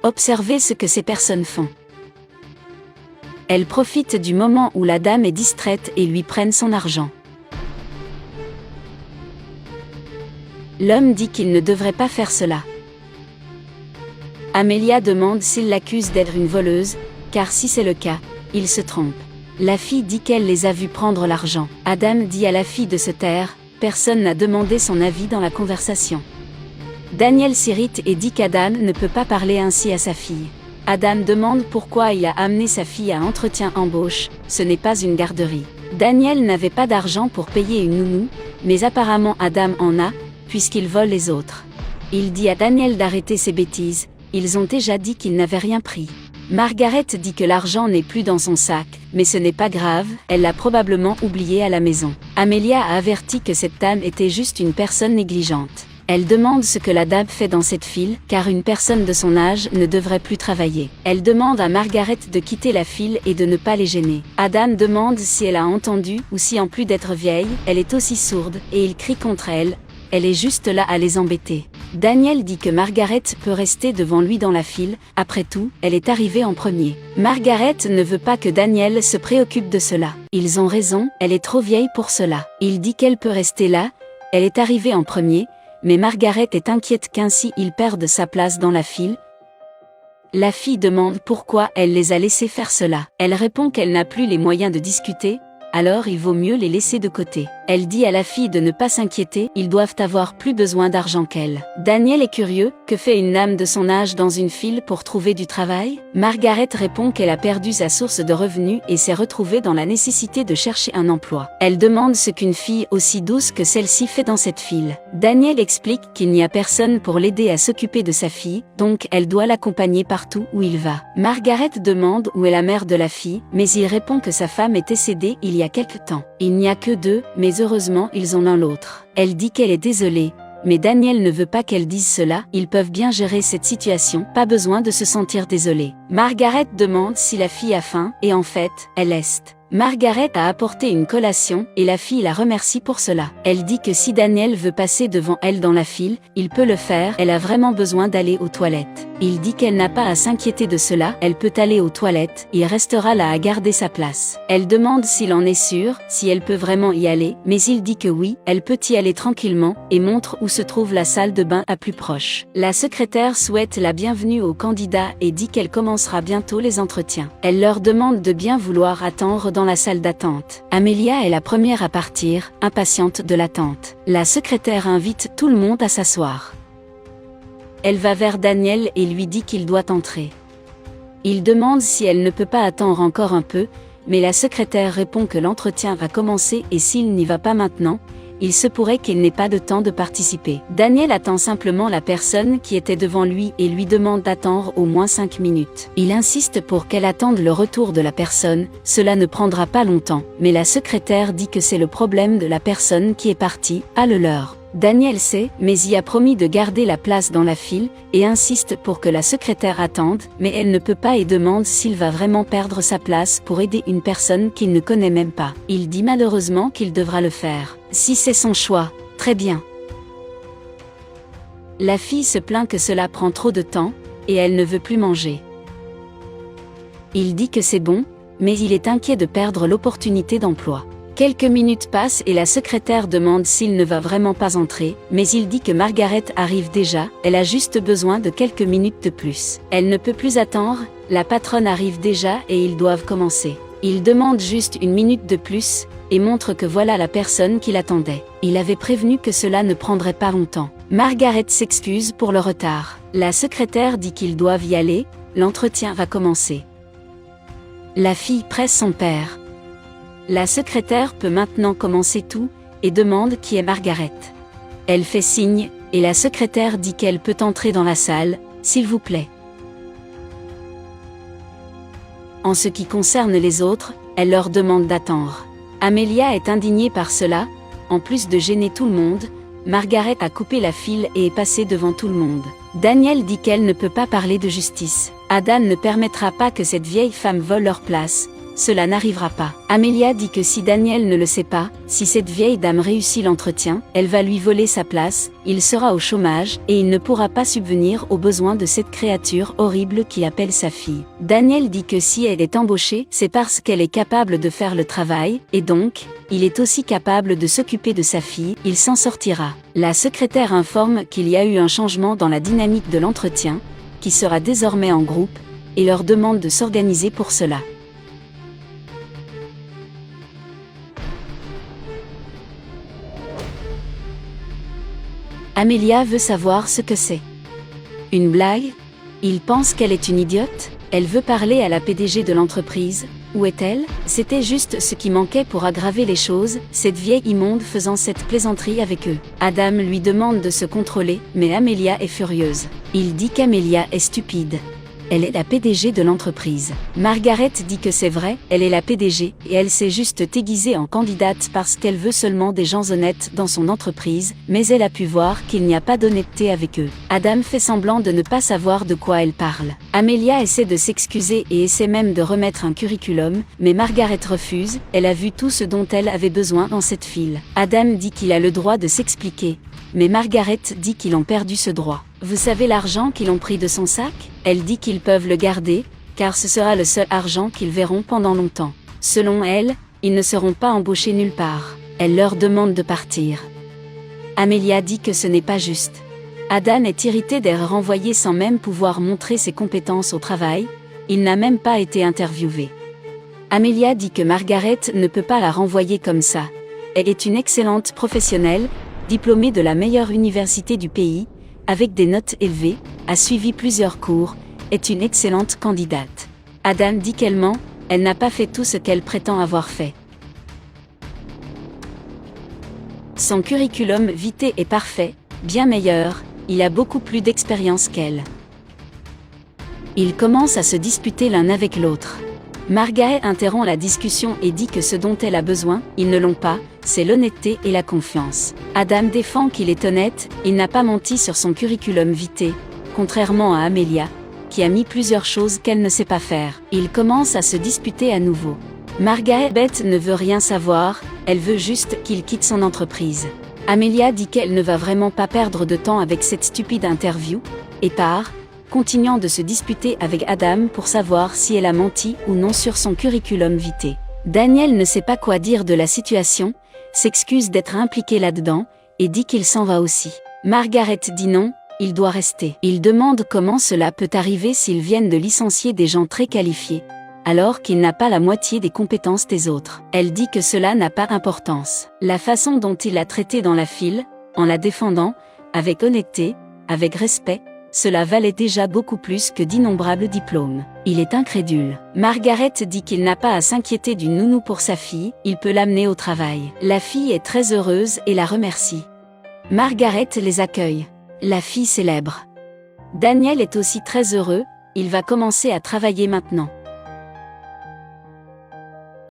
Observez ce que ces personnes font. Elles profitent du moment où la dame est distraite et lui prennent son argent. L'homme dit qu'il ne devrait pas faire cela. Amelia demande s'il l'accuse d'être une voleuse, car si c'est le cas, il se trompe. La fille dit qu'elle les a vus prendre l'argent. Adam dit à la fille de se taire, personne n'a demandé son avis dans la conversation. Daniel s'irrite et dit qu'Adam ne peut pas parler ainsi à sa fille. Adam demande pourquoi il a amené sa fille à entretien embauche, ce n'est pas une garderie. Daniel n'avait pas d'argent pour payer une nounou, mais apparemment Adam en a, puisqu'il vole les autres. Il dit à Daniel d'arrêter ses bêtises, ils ont déjà dit qu'ils n'avaient rien pris. Margaret dit que l'argent n'est plus dans son sac, mais ce n'est pas grave, elle l'a probablement oublié à la maison. Amelia a averti que cette dame était juste une personne négligente. Elle demande ce que la dame fait dans cette file, car une personne de son âge ne devrait plus travailler. Elle demande à Margaret de quitter la file et de ne pas les gêner. Adam demande si elle a entendu ou si en plus d'être vieille, elle est aussi sourde, et il crie contre elle. Elle est juste là à les embêter. Daniel dit que Margaret peut rester devant lui dans la file, après tout, elle est arrivée en premier. Margaret ne veut pas que Daniel se préoccupe de cela. Ils ont raison, elle est trop vieille pour cela. Il dit qu'elle peut rester là, elle est arrivée en premier, mais Margaret est inquiète qu'ainsi il perde sa place dans la file. La fille demande pourquoi elle les a laissés faire cela. Elle répond qu'elle n'a plus les moyens de discuter, alors il vaut mieux les laisser de côté. Elle dit à la fille de ne pas s'inquiéter, ils doivent avoir plus besoin d'argent qu'elle. Daniel est curieux, que fait une dame de son âge dans une file pour trouver du travail? Margaret répond qu'elle a perdu sa source de revenus et s'est retrouvée dans la nécessité de chercher un emploi. Elle demande ce qu'une fille aussi douce que celle-ci fait dans cette file. Daniel explique qu'il n'y a personne pour l'aider à s'occuper de sa fille, donc elle doit l'accompagner partout où il va. Margaret demande où est la mère de la fille, mais il répond que sa femme est décédée il y a quelque temps. Il n'y a que deux, mais heureusement ils ont l'un l'autre. Elle dit qu'elle est désolée, mais Daniel ne veut pas qu'elle dise cela, ils peuvent bien gérer cette situation, pas besoin de se sentir désolée. Margaret demande si la fille a faim, et en fait, elle est. Margaret a apporté une collation, et la fille la remercie pour cela. Elle dit que si Daniel veut passer devant elle dans la file, il peut le faire, elle a vraiment besoin d'aller aux toilettes. Il dit qu'elle n'a pas à s'inquiéter de cela, elle peut aller aux toilettes, il restera là à garder sa place. Elle demande s'il en est sûr, si elle peut vraiment y aller, mais il dit que oui, elle peut y aller tranquillement, et montre où se trouve la salle de bain la plus proche. La secrétaire souhaite la bienvenue aux candidats et dit qu'elle commencera bientôt les entretiens. Elle leur demande de bien vouloir attendre dans la salle d'attente. Amelia est la première à partir, impatiente de l'attente. La secrétaire invite tout le monde à s'asseoir. Elle va vers Daniel et lui dit qu'il doit entrer. Il demande si elle ne peut pas attendre encore un peu, mais la secrétaire répond que l'entretien va commencer et s'il n'y va pas maintenant, il se pourrait qu'il n'ait pas de temps de participer. Daniel attend simplement la personne qui était devant lui et lui demande d'attendre au moins 5 minutes. Il insiste pour qu'elle attende le retour de la personne, cela ne prendra pas longtemps, mais la secrétaire dit que c'est le problème de la personne qui est partie, pas le leur. Daniel sait, mais y a promis de garder la place dans la file, et insiste pour que la secrétaire attende, mais elle ne peut pas et demande s'il va vraiment perdre sa place pour aider une personne qu'il ne connaît même pas. Il dit malheureusement qu'il devra le faire. Si c'est son choix, très bien. La fille se plaint que cela prend trop de temps, et elle ne veut plus manger. Il dit que c'est bon, mais il est inquiet de perdre l'opportunité d'emploi. Quelques minutes passent et la secrétaire demande s'il ne va vraiment pas entrer, mais il dit que Margaret arrive déjà, elle a juste besoin de quelques minutes de plus. Elle ne peut plus attendre, la patronne arrive déjà et ils doivent commencer. Il demande juste une minute de plus, et montre que voilà la personne qu'il attendait. Il avait prévenu que cela ne prendrait pas longtemps. Margaret s'excuse pour le retard. La secrétaire dit qu'ils doivent y aller, l'entretien va commencer. La fille presse son père. La secrétaire peut maintenant commencer tout, et demande qui est Margaret. Elle fait signe, et la secrétaire dit qu'elle peut entrer dans la salle, s'il vous plaît. En ce qui concerne les autres, elle leur demande d'attendre. Amelia est indignée par cela, en plus de gêner tout le monde, Margaret a coupé la file et est passée devant tout le monde. Daniel dit qu'elle ne peut pas parler de justice. Adam ne permettra pas que cette vieille femme vole leur place, cela n'arrivera pas. Amelia dit que si Daniel ne le sait pas, si cette vieille dame réussit l'entretien, elle va lui voler sa place, il sera au chômage, et il ne pourra pas subvenir aux besoins de cette créature horrible qui appelle sa fille. Daniel dit que si elle est embauchée, c'est parce qu'elle est capable de faire le travail, et donc, il est aussi capable de s'occuper de sa fille, il s'en sortira. La secrétaire informe qu'il y a eu un changement dans la dynamique de l'entretien, qui sera désormais en groupe, et leur demande de s'organiser pour cela. Amelia veut savoir ce que c'est. Une blague? Il pense qu'elle est une idiote? Elle veut parler à la PDG de l'entreprise. Où est-elle? C'était juste ce qui manquait pour aggraver les choses, cette vieille immonde faisant cette plaisanterie avec eux. Adam lui demande de se contrôler, mais Amelia est furieuse. Il dit qu'Amelia est stupide. Elle est la PDG de l'entreprise. Margaret dit que c'est vrai, elle est la PDG, et elle s'est juste déguisée en candidate parce qu'elle veut seulement des gens honnêtes dans son entreprise, mais elle a pu voir qu'il n'y a pas d'honnêteté avec eux. Adam fait semblant de ne pas savoir de quoi elle parle. Amelia essaie de s'excuser et essaie même de remettre un curriculum, mais Margaret refuse, elle a vu tout ce dont elle avait besoin dans cette file. Adam dit qu'il a le droit de s'expliquer, mais Margaret dit qu'ils ont perdu ce droit. Vous savez l'argent qu'ils ont pris de son sac? Elle dit qu'ils peuvent le garder, car ce sera le seul argent qu'ils verront pendant longtemps. Selon elle, ils ne seront pas embauchés nulle part. Elle leur demande de partir. Amelia dit que ce n'est pas juste. Adam est irrité d'être renvoyé sans même pouvoir montrer ses compétences au travail, il n'a même pas été interviewé. Amelia dit que Margaret ne peut pas la renvoyer comme ça. Elle est une excellente professionnelle, diplômée de la meilleure université du pays, avec des notes élevées, a suivi plusieurs cours, est une excellente candidate. Adam dit qu'elle ment, elle n'a pas fait tout ce qu'elle prétend avoir fait. Son curriculum vitae est parfait, bien meilleur, il a beaucoup plus d'expérience qu'elle. Ils commencent à se disputer l'un avec l'autre. Margaret interrompt la discussion et dit que ce dont elle a besoin, ils ne l'ont pas, c'est l'honnêteté et la confiance. Adam défend qu'il est honnête, il n'a pas menti sur son curriculum vitae, contrairement à Amelia, qui a mis plusieurs choses qu'elle ne sait pas faire. Ils commencent à se disputer à nouveau. Margaret ne veut rien savoir, elle veut juste qu'il quitte son entreprise. Amelia dit qu'elle ne va vraiment pas perdre de temps avec cette stupide interview, et part, continuant de se disputer avec Adam pour savoir si elle a menti ou non sur son curriculum vitae. Daniel ne sait pas quoi dire de la situation, s'excuse d'être impliqué là-dedans, et dit qu'il s'en va aussi. Margaret dit non, il doit rester. Il demande comment cela peut arriver s'ils viennent de licencier des gens très qualifiés, alors qu'il n'a pas la moitié des compétences des autres. Elle dit que cela n'a pas d'importance. La façon dont il l'a traitée dans la file, en la défendant, avec honnêteté, avec respect, cela valait déjà beaucoup plus que d'innombrables diplômes. Il est incrédule. Margaret dit qu'il n'a pas à s'inquiéter du nounou pour sa fille, il peut l'amener au travail. La fille est très heureuse et la remercie. Margaret les accueille. La fille célèbre. Daniel est aussi très heureux, il va commencer à travailler maintenant.